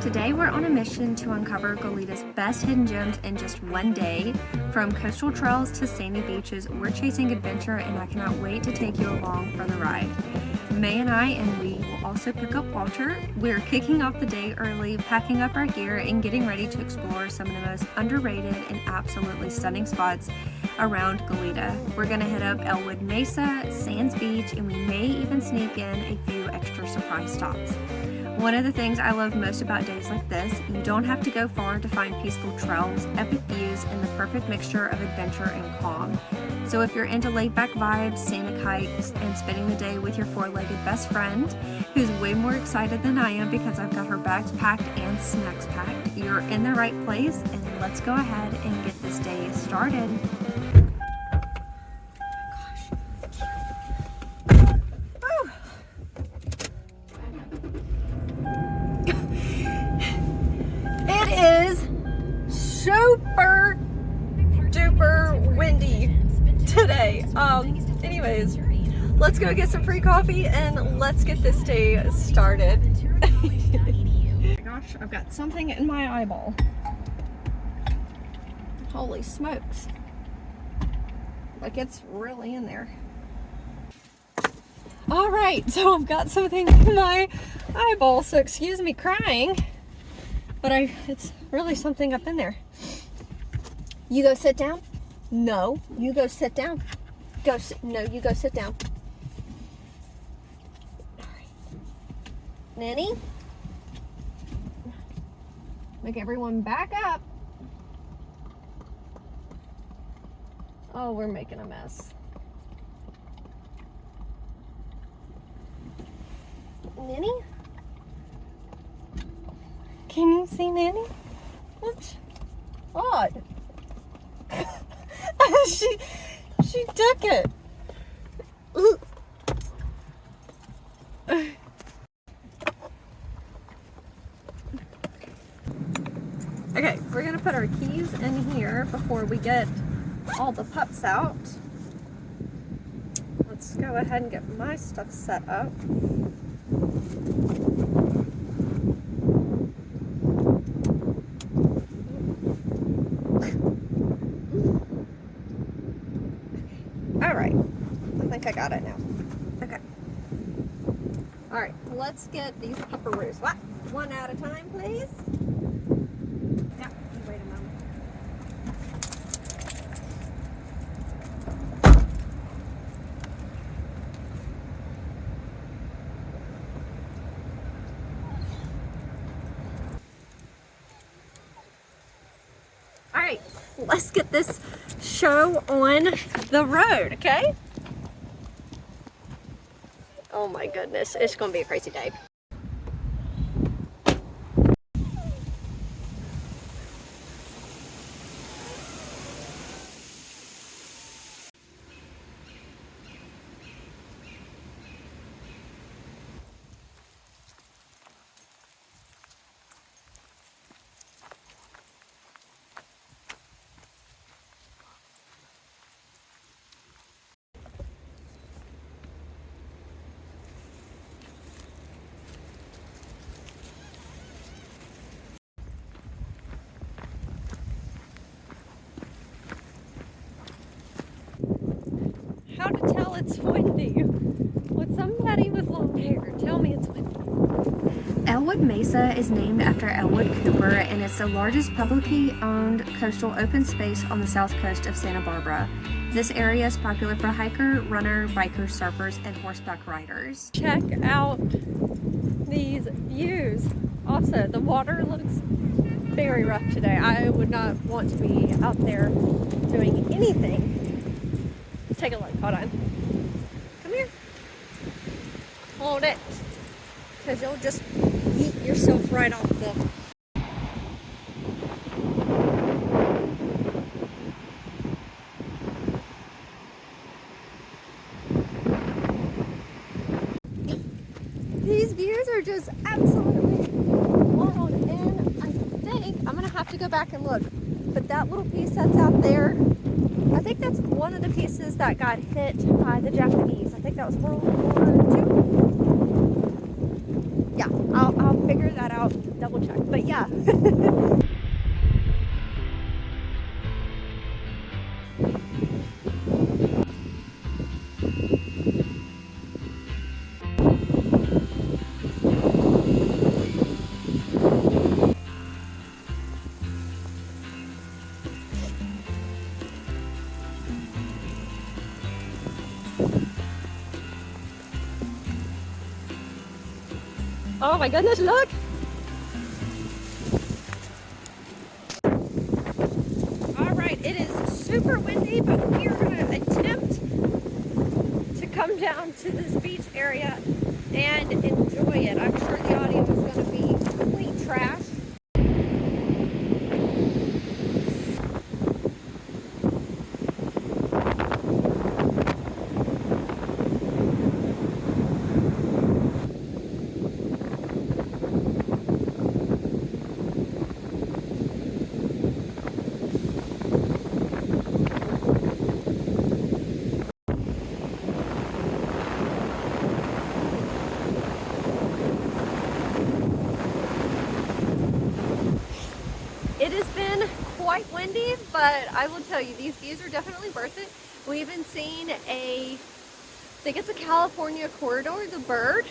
Today we're on a mission to uncover Goleta's best hidden gems in just one day. From coastal trails to sandy beaches, we're chasing adventure and I cannot wait to take you along for the ride. May and we will also pick up Walter. We're kicking off the day early, packing up our gear and getting ready to explore some of the most underrated and absolutely stunning spots around Goleta. We're gonna hit up Ellwood Mesa, Sands Beach, and we may even sneak in a few extra surprise stops. One of the things I love most about days like this, you don't have to go far to find peaceful trails, epic views, and the perfect mixture of adventure and calm. So if you're into laid-back vibes, scenic hikes, and spending the day with your four-legged best friend, who's way more excited than I am because I've got her bags packed and snacks packed, you're in the right place, and let's go ahead and get this day started. It is super duper windy today. Anyways, let's go get some free coffee and let's get this day started. Oh my gosh, I've got something in my eyeball. Holy smokes. Like it's really in there. Alright, so I've got something in my eyeball, so excuse me crying. But it's really something up in there. You go sit down. No, you go sit down. No, you go sit down. All right. Nanny, make everyone back up. Oh, we're making a mess. Nanny? Can you see Nanny? What's odd? she took it. Okay, we're gonna put our keys in here before we get all the pups out. Let's go ahead and get my stuff set up. Alright, I think I got it now. Okay. Alright, let's get these pupperoos. What? One at a time, please. Yeah, wait a moment. Alright, let's get this show on the road, okay? Oh my goodness, it's gonna be a crazy day. How to tell it's windy? Would somebody with long hair tell me it's windy? Ellwood Mesa is named after Ellwood Cooper and it's the largest publicly owned coastal open space on the south coast of Santa Barbara. This area is popular for hiker, runner, biker, surfers, and horseback riders. Check out these views. Also, the water looks very rough today. I would not want to be out there doing anything. Take a look, hold on. Come here. Hold it. Because you'll just eat yourself right off the... These views are just absolutely wild, and I think I'm going to have to go back and look. But that little piece that's out there, I think that's one of the pieces that got hit by the Japanese. I think that was World War II. Yeah, I'll figure that out, double check. But Yeah. Oh my goodness, look! Alright, it is super windy, but we are going to attempt to come down to this beach area and enjoy it. I'm sure the audio is going to be complete trash. It has been quite windy, but I will tell you, these views are definitely worth it. We even seen I think it's a California corridor, the bird.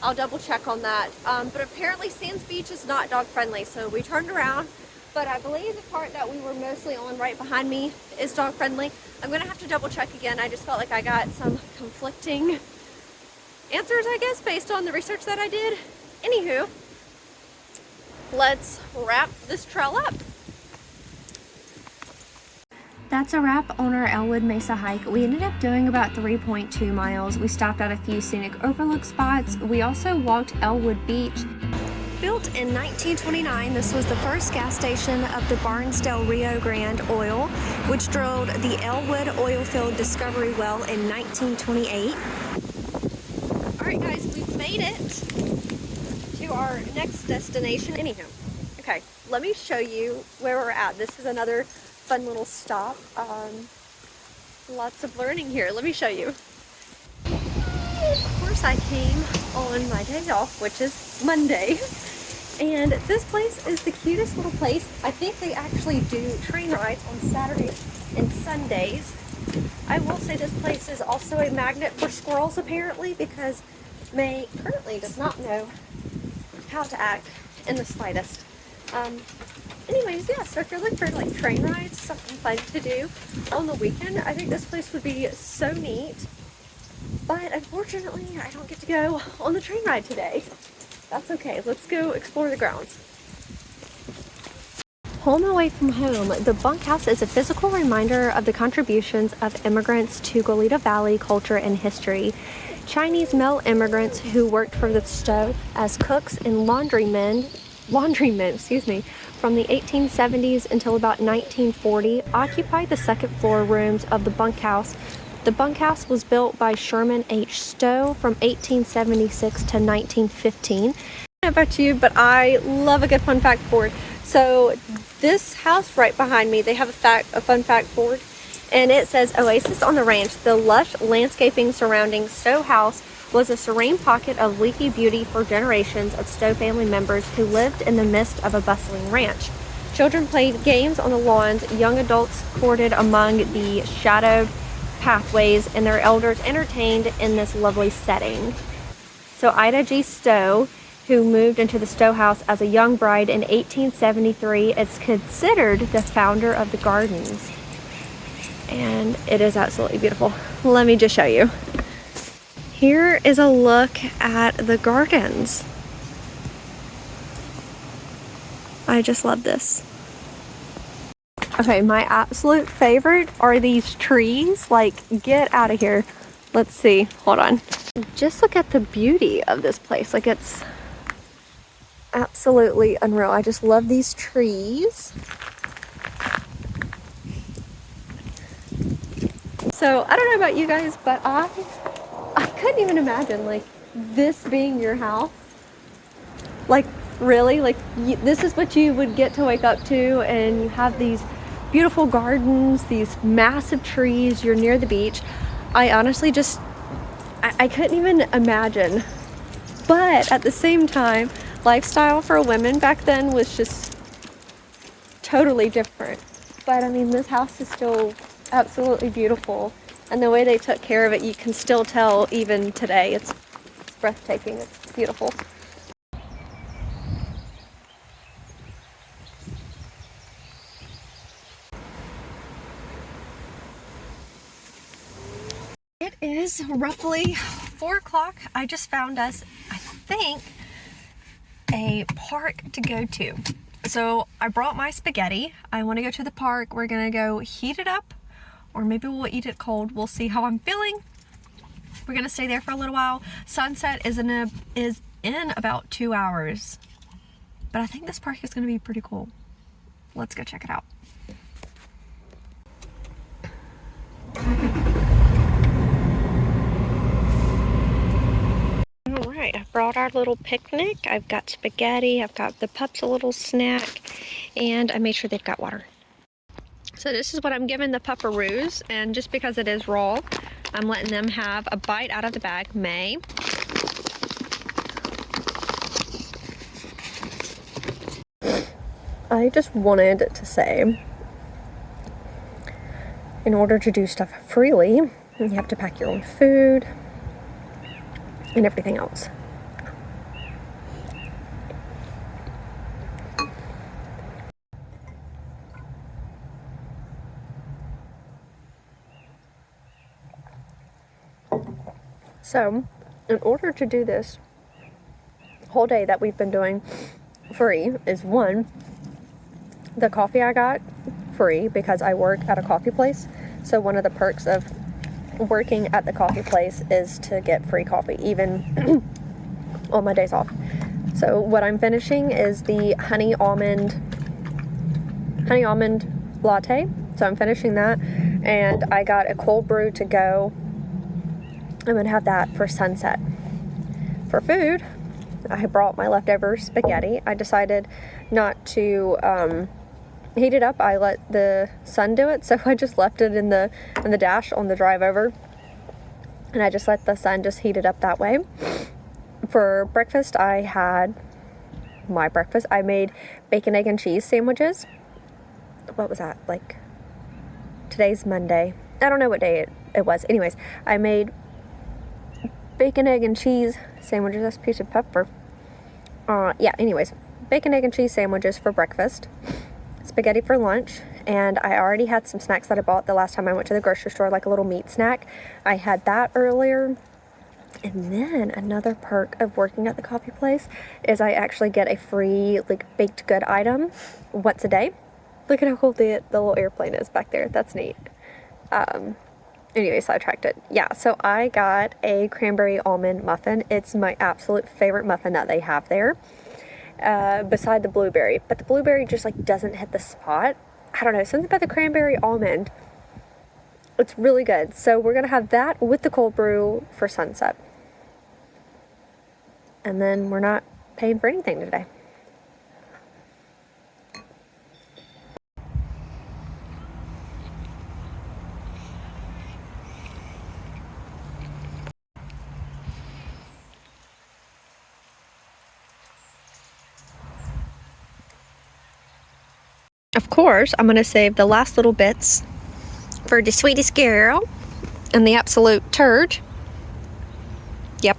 I'll double check on that. But apparently Sands Beach is not dog friendly, so we turned around. But I believe the part that we were mostly on right behind me is dog friendly. I'm gonna have to double check again. I just felt like I got some conflicting answers, I guess, based on the research that I did. Anywho, let's wrap this trail up. That's a wrap on our Ellwood Mesa hike. We ended up doing about 3.2 miles. We stopped at a few scenic overlook spots. We also walked Ellwood Beach. Built in 1929, this was the first gas station of the Barnesdale Rio Grande Oil, which drilled the Ellwood oil field discovery well in 1928. Alright guys, we've made it to our next destination. Anywho, okay, let me show you where we're at. This is another fun little stop. Lots of learning here. Let me show you. Of course, I came on my day off, which is Monday. And this place is the cutest little place. I think they actually do train rides on Saturdays and Sundays. I will say this place is also a magnet for squirrels apparently, because May currently does not know how to act in the slightest. Anyways, yeah, so if you're looking for like train rides, something fun to do on the weekend, I think this place would be so neat. But unfortunately, I don't get to go on the train ride today. That's okay. Let's go explore the grounds. Home away from home, the bunkhouse is a physical reminder of the contributions of immigrants to Goleta Valley culture and history. Chinese male immigrants who worked for the Stow as cooks and laundrymen, from the 1870s until about 1940, occupied the second floor rooms of the bunkhouse. The bunkhouse was built by Sherman H. Stow from 1876 to 1915. I don't know about you, but I love a good fun fact board. So this house right behind me, they have a fun fact board, and it says, Oasis on the ranch, the lush landscaping surrounding Stow House was a serene pocket of leafy beauty for generations of Stow family members who lived in the midst of a bustling ranch. Children played games on the lawns, young adults courted among the shadowed pathways, and their elders entertained in this lovely setting. So Ida G. Stow, who moved into the Stow House as a young bride in 1873, is considered the founder of the gardens. And it is absolutely beautiful. Let me just show you. Here is a look at the gardens. I just love this. Okay, my absolute favorite are these trees. Like, get out of here. Let's see. Hold on. Just look at the beauty of this place. Like, it's absolutely unreal. I just love these trees. So, I don't know about you guys, but I couldn't even imagine, like, this being your house. Like, really? Like, this is what you would get to wake up to, and you have these beautiful gardens, these massive trees, you're near the beach. I honestly just, I couldn't even imagine. But at the same time, lifestyle for women back then was just totally different. But I mean, this house is still absolutely beautiful, and the way they took care of it, you can still tell even today. It's breathtaking. It's beautiful. It is roughly 4 o'clock. I just found us, I think, a park to go to. So I brought my spaghetti. I want to go to the park. We're gonna go heat it up, or maybe we'll eat it cold. We'll see how I'm feeling. We're gonna stay there for a little while. Sunset is in about 2 hours, but I think this park is gonna be pretty cool. Let's go check it out. Alright, I brought our little picnic. I've got spaghetti, I've got the pups a little snack, and I made sure they've got water. So this is what I'm giving the pupperoos, and just because it is raw, I'm letting them have a bite out of the bag. May. I just wanted to say, in order to do stuff freely, you have to pack your own food and everything else. So, in order to do this whole day that we've been doing free is, one, the coffee I got free because I work at a coffee place. So one of the perks of working at the coffee place is to get free coffee, even on my days off. So what I'm finishing is the honey almond latte. So I'm finishing that, and I got a cold brew to go. I'm gonna have that for sunset. For food, I brought my leftover spaghetti. I decided not to heat it up. I let the son do it, so I just left it in the dash on the drive over, and I just let the son just heat it up that way. For breakfast, I had my breakfast. I made bacon, egg, and cheese sandwiches. What was that? Like, today's Monday. I don't know what day it was. Anyways, I made bacon, egg, and cheese sandwiches. That's a piece of pepper. Yeah, anyways, bacon, egg, and cheese sandwiches for breakfast. Spaghetti for lunch. And I already had some snacks that I bought the last time I went to the grocery store, like a little meat snack. I had that earlier. And then another perk of working at the coffee place is I actually get a free, like, baked good item once a day. Look at how cool the little airplane is back there. That's neat. Anyway, sidetracked it. Yeah, so I got a cranberry almond muffin. It's my absolute favorite muffin that they have there, beside the blueberry. But the blueberry just, like, doesn't hit the spot. I don't know, something about the cranberry almond. It's really good. So we're gonna have that with the cold brew for sunset. And then we're not paying for anything today. Of course, I'm going to save the last little bits for the sweetest girl and the absolute turd. Yep.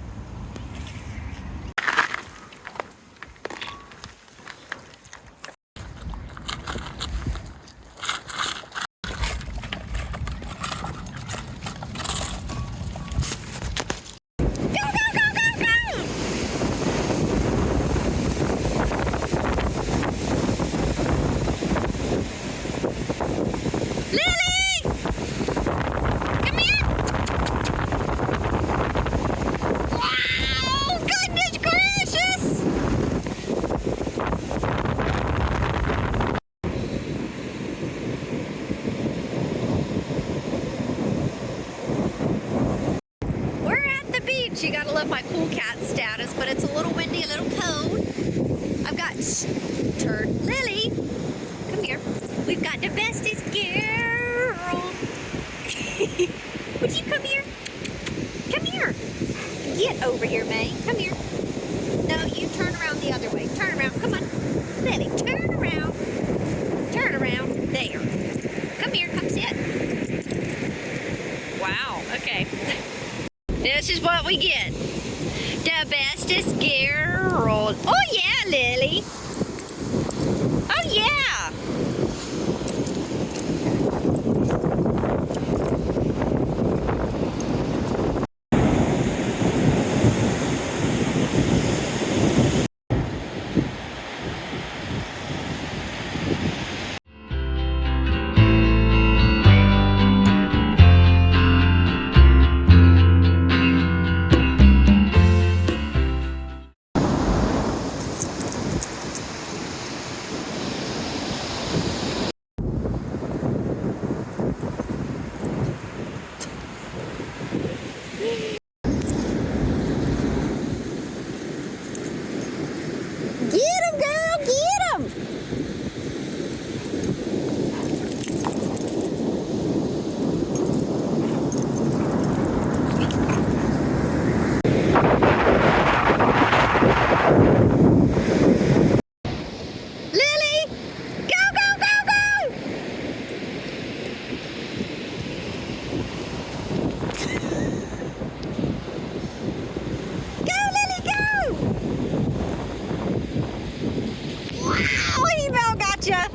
You gotta love my cool cat status, but it's a little windy, a little cold. I've got turd Lily. Come here. We've got the bestest girl. Would you come here? Come here. Get over here, May. Come here. No, you turn around around the other way. Turn around. Come on. Lily, turn around. Turn around. There. Come here. Come sit. Wow. Okay. This is what we get. The bestest girl. Oh, yeah, Lily. Oh, yeah. Get him, girl, get him! Lily, go, go, go, go! Go, Lily, go! Wow, he about got ya.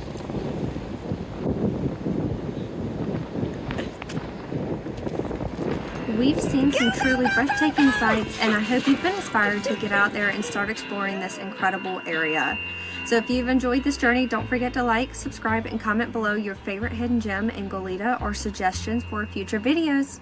We've seen some truly breathtaking sights, and I hope you've been inspired to get out there and start exploring this incredible area. So if you've enjoyed this journey, don't forget to like, subscribe, and comment below your favorite hidden gem in Goleta or suggestions for future videos.